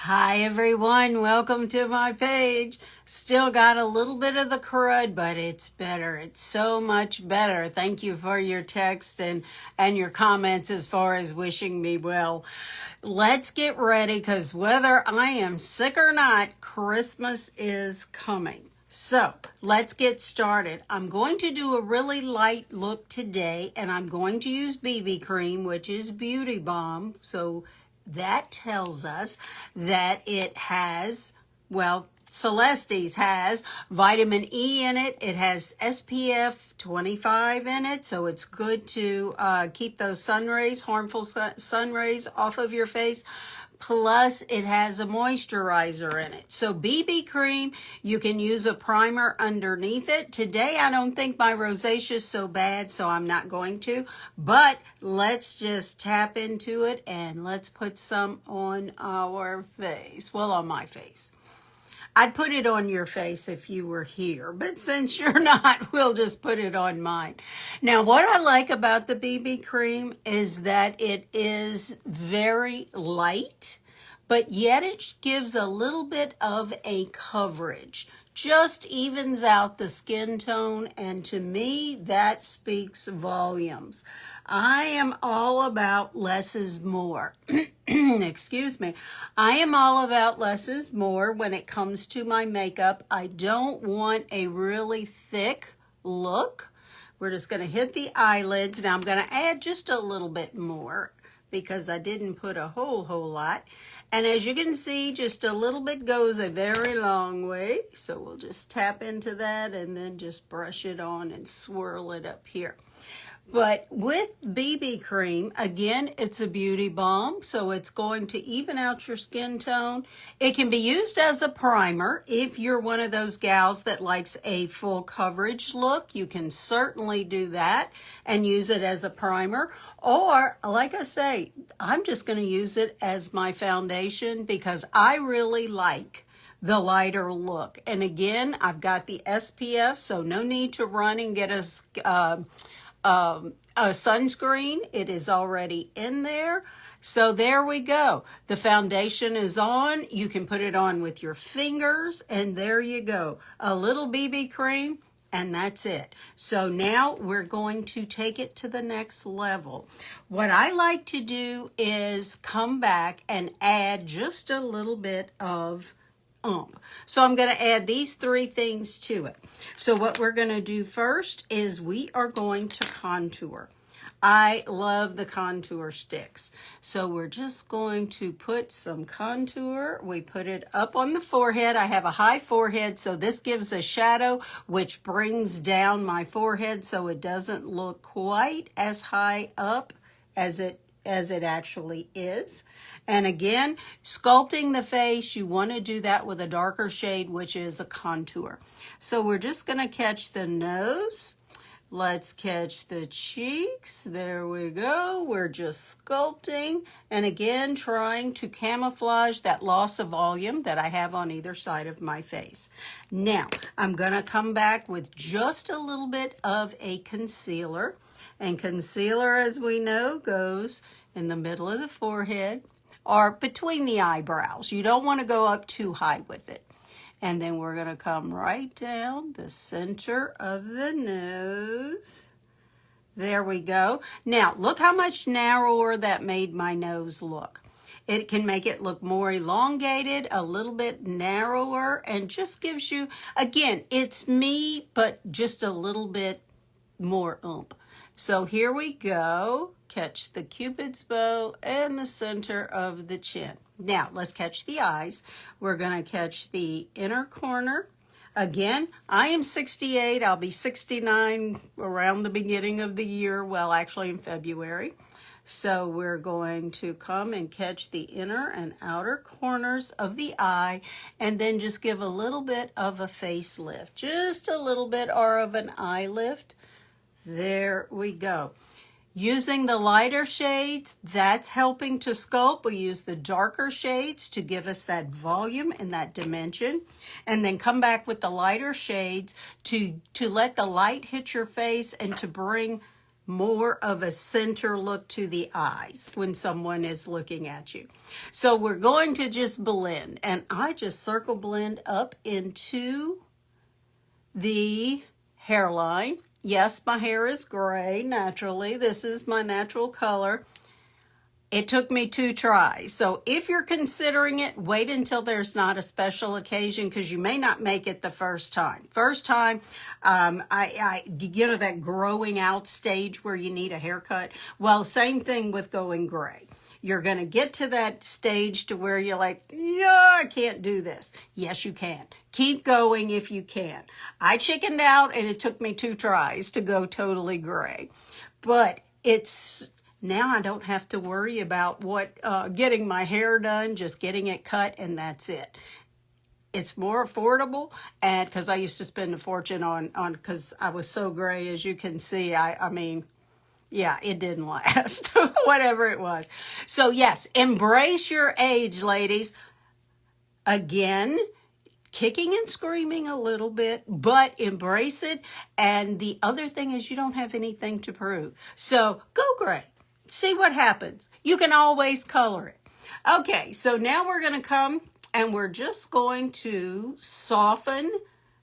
Hi everyone, welcome to my page. Still got a little bit of the crud, but it's better. It's so much better. Thank you for your text and your comments as far as wishing me well. Let's get ready because whether I am sick or not, Christmas is coming. So let's get started. I'm going to do a really light look today, and I'm going to use BB cream, which is Beauty Balm. So that tells us that it has, well, Celesty has vitamin E in it. It has SPF 25 in it, so it's good to keep those sun rays, harmful sun rays off of your face. Plus, it has a moisturizer in it. So BB cream, you can use a primer underneath it. Today, I don't think my rosacea is so bad, so I'm not going to. But let's just tap into it and let's put some on our face. Well, on my face. I'd put it on your face if you were here, but since you're not, we'll just put it on mine. Now, what I like about the BB cream is that it is very light, but yet it gives a little bit of a coverage. Just evens out the skin tone, and to me, that speaks volumes. I am all about less is more. Excuse me. I am all about less is more when it comes to my makeup. I don't want a really thick look. We're just going to hit the eyelids. Now I'm going to add just a little bit more because I didn't put a whole lot. And as you can see, just a little bit goes a very long way. So we'll just tap into that and then just brush it on and swirl it up here. But with BB cream, again, it's a beauty balm, so it's going to even out your skin tone. It can be used as a primer. If you're one of those gals that likes a full coverage look, you can certainly do that and use it as a primer. Or, like I say, I'm just going to use it as my foundation because I really like the lighter look. And again, I've got the SPF, so no need to run and get a sunscreen. It is already in there. So there we go. The foundation is on. You can put it on with your fingers, and there you go. A little BB cream, and that's it. So now we're going to take it to the next level. What I like to do is come back and add just a little bit of So I'm going to add these three things to it. So what we're going to do first is we are going to contour. I love the contour sticks. So we're just going to put some contour. We put it up on the forehead. I have a high forehead, so this gives a shadow which brings down my forehead so it doesn't look quite as high up as it actually is. And again, sculpting the face, you want to do that with a darker shade, which is a contour. So we're just going to catch the nose. Let's catch the cheeks. There we go. We're just sculpting. And again, trying to camouflage that loss of volume that I have on either side of my face. Now, I'm going to come back with just a little bit of a concealer. And concealer, as we know, goes in the middle of the forehead or between the eyebrows. You don't want to go up too high with it. And then we're going to come right down the center of the nose. There we go. Now, look how much narrower that made my nose look. It can make it look more elongated, a little bit narrower, and just gives you, again, it's me, but just a little bit more oomph. So here we go. Catch the Cupid's bow and the center of the chin. Now, let's catch the eyes. We're going to catch the inner corner. Again, I am 68. I'll be 69 around the beginning of the year. Well, actually in February. So we're going to come and catch the inner and outer corners of the eye and then just give a little bit of a facelift. Just a little bit or of an eye lift. There we go. Using the lighter shades, that's helping to sculpt. We use the darker shades to give us that volume and that dimension. And then come back with the lighter shades to let the light hit your face and to bring more of a center look to the eyes when someone is looking at you. So we're going to just blend, and I just circle blend up into the hairline. Yes, my hair is gray naturally. This is my natural color. It took me 2 tries. So if you're considering it, wait until there's not a special occasion, because you may not make it the first time. First time, that growing out stage where you need a haircut. Well, same thing with going gray. You're going to get to that stage to where you're like, yeah, I can't do this. Yes, you can. Keep going if you can. I chickened out, and it took me 2 tries to go totally gray. But now I don't have to worry about getting my hair done, just getting it cut, and that's it. It's more affordable, and because I used to spend a fortune on because I was so gray, as you can see. I mean, yeah, it didn't last, whatever it was. So yes, embrace your age, ladies. Again, kicking and screaming a little bit, but embrace it. And the other thing is, you don't have anything to prove. So go gray. See what happens. You can always color it. Okay, so now we're going to come and we're just going to soften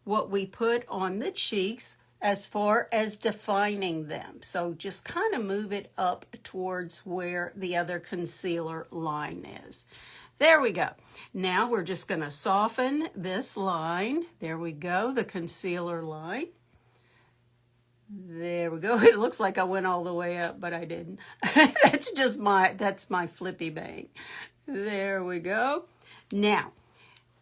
what we put on the cheeks as far as defining them. So just kind of move it up towards where the other concealer line is. There we go. Now we're just going to soften this line. There we go, the concealer line. There we go. It looks like I went all the way up, but I didn't. That's my flippy bang. There we go. Now,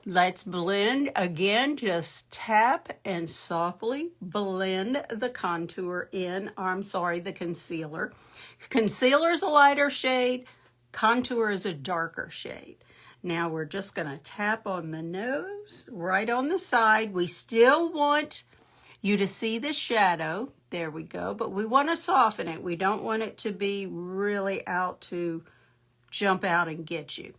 let's blend again. Just tap and softly blend the contour in. Or I'm sorry, the concealer. Concealer is a lighter shade. Contour is a darker shade. Now we're just going to tap on the nose, right on the side. We still want you to see the shadow. There we go. But we want to soften it. We don't want it to be really out to jump out and get you.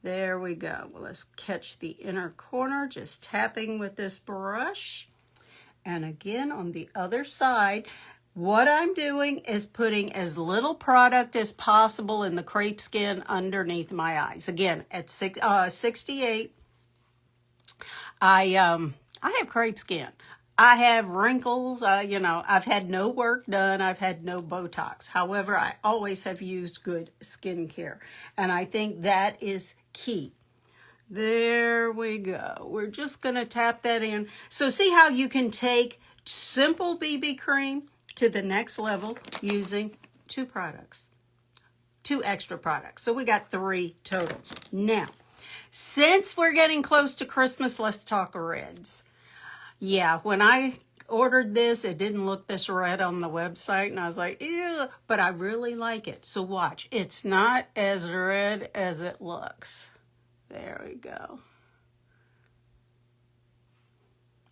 There we go. Well, let's catch the inner corner, just tapping with this brush. And again, on the other side, what I'm doing is putting as little product as possible in the crepe skin underneath my eyes. Again, at 68, I have crepe skin. I have wrinkles, I've had no work done. I've had no Botox. However, I always have used good skincare. And I think that is key. There we go. We're just going to tap that in. So see how you can take simple BB cream to the next level using 2 extra products. So we got 3 total. Now, since we're getting close to Christmas, let's talk reds. Yeah, when I ordered this, it didn't look this red on the website, and I was like, ew, but I really like it. So watch, it's not as red as it looks. There we go.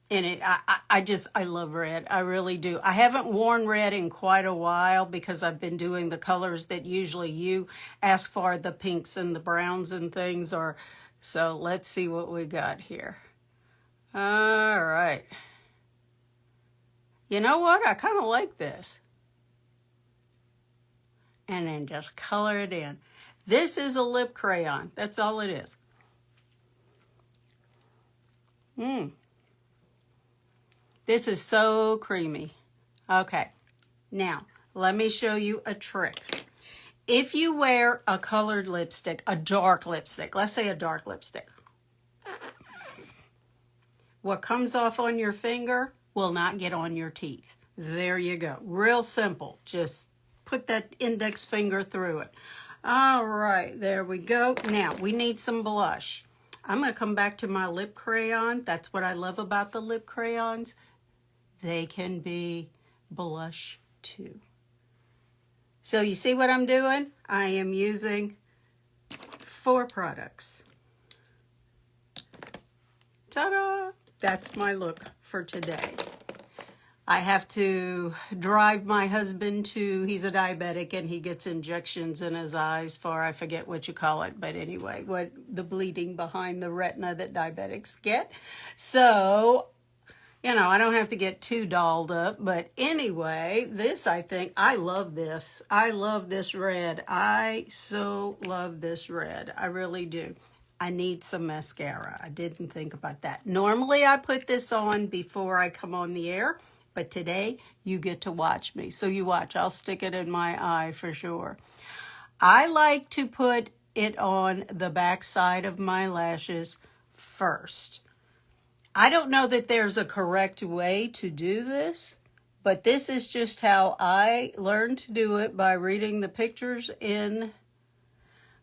And I love red. I really do. I haven't worn red in quite a while because I've been doing the colors that usually you ask for, the pinks and the browns and things. So let's see what we got here. All right. You know what? I kind of like this. And then just color it in. This is a lip crayon. That's all it is. This is so creamy. Okay. Now, let me show you a trick. If you wear a colored lipstick, a dark lipstick, let's say a dark lipstick, what comes off on your finger will not get on your teeth. There you go. Real simple. Just put that index finger through it. All right, there we go. Now, we need some blush. I'm going to come back to my lip crayon. That's what I love about the lip crayons. They can be blush too. So you see what I'm doing? I am using 4 products. Ta-da! That's my look for today. I have to drive my husband he's a diabetic, and he gets injections in his eyes for, I forget what you call it, but anyway, the bleeding behind the retina that diabetics get. So You know, I don't have to get too dolled up, but anyway, this, I think, I love this. I love this red. I so love this red. I really do. I need some mascara. I didn't think about that. Normally, I put this on before I come on the air, but today, you get to watch me. So you watch. I'll stick it in my eye for sure. I like to put it on the back side of my lashes first. I don't know that there's a correct way to do this, but this is just how I learned to do it by reading the pictures in,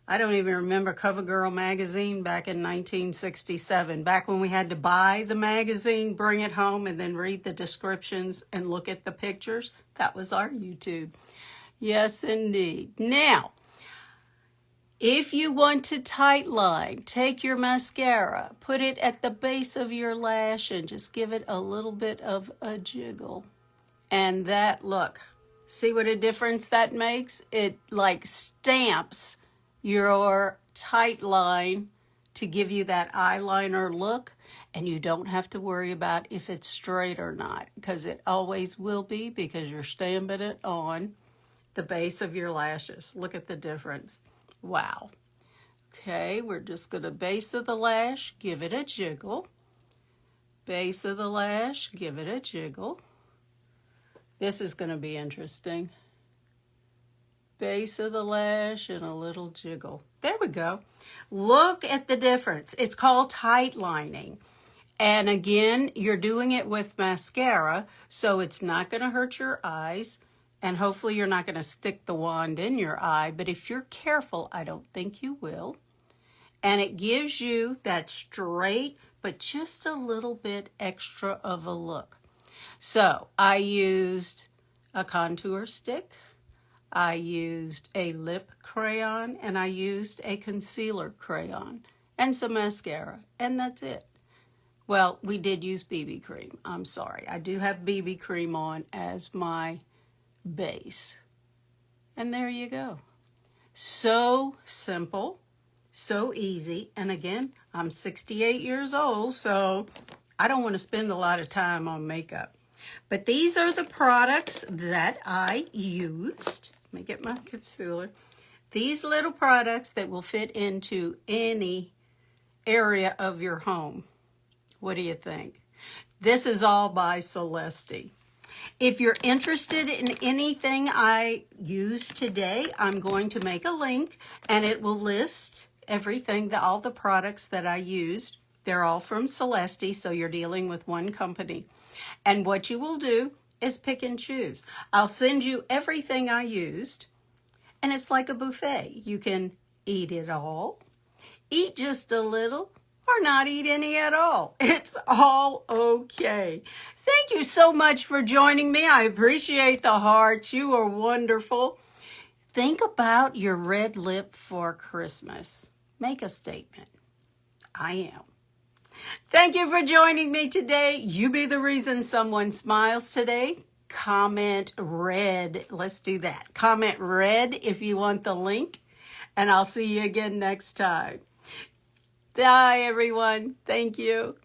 I don't even remember, CoverGirl magazine back in 1967, back when we had to buy the magazine, bring it home, and then read the descriptions and look at the pictures. That was our YouTube. Yes, indeed. Now, if you want to tight line, take your mascara, put it at the base of your lash and just give it a little bit of a jiggle. And that, look, see what a difference that makes? It like stamps your tight line to give you that eyeliner look, and you don't have to worry about if it's straight or not, because it always will be, because you're stamping it on the base of your lashes. Look at the difference. Wow. Okay, we're just going to base of the lash, give it a jiggle. Base of the lash, give it a jiggle. This is going to be interesting. Base of the lash and a little jiggle. There we go. Look at the difference. It's called tight lining. And again, you're doing it with mascara, so it's not going to hurt your eyes. And hopefully you're not going to stick the wand in your eye. But if you're careful, I don't think you will. And it gives you that straight, but just a little bit extra of a look. So I used a contour stick. I used a lip crayon. And I used a concealer crayon. And some mascara. And that's it. Well, we did use BB cream. I'm sorry. I do have BB cream on as my base. And there you go. So simple, so easy. And again, I'm 68 years old, so I don't want to spend a lot of time on makeup. But these are the products that I used. Let me get my concealer. These little products that will fit into any area of your home. What do you think? This is all by Celesty. If you're interested in anything I used today, I'm going to make a link and it will list everything, all the products that I used. They're all from Celesty, so you're dealing with one company. And what you will do is pick and choose. I'll send you everything I used, and it's like a buffet. You can eat it all, eat just a little, or not eat any at all. It's all okay. Thank you so much for joining me. I appreciate the hearts. You are wonderful. Think about your red lip for Christmas. Make a statement. I am. Thank you for joining me today. You be the reason someone smiles today. Comment red. Let's do that. Comment red if you want the link. And I'll see you again next time. Bye, everyone. Thank you.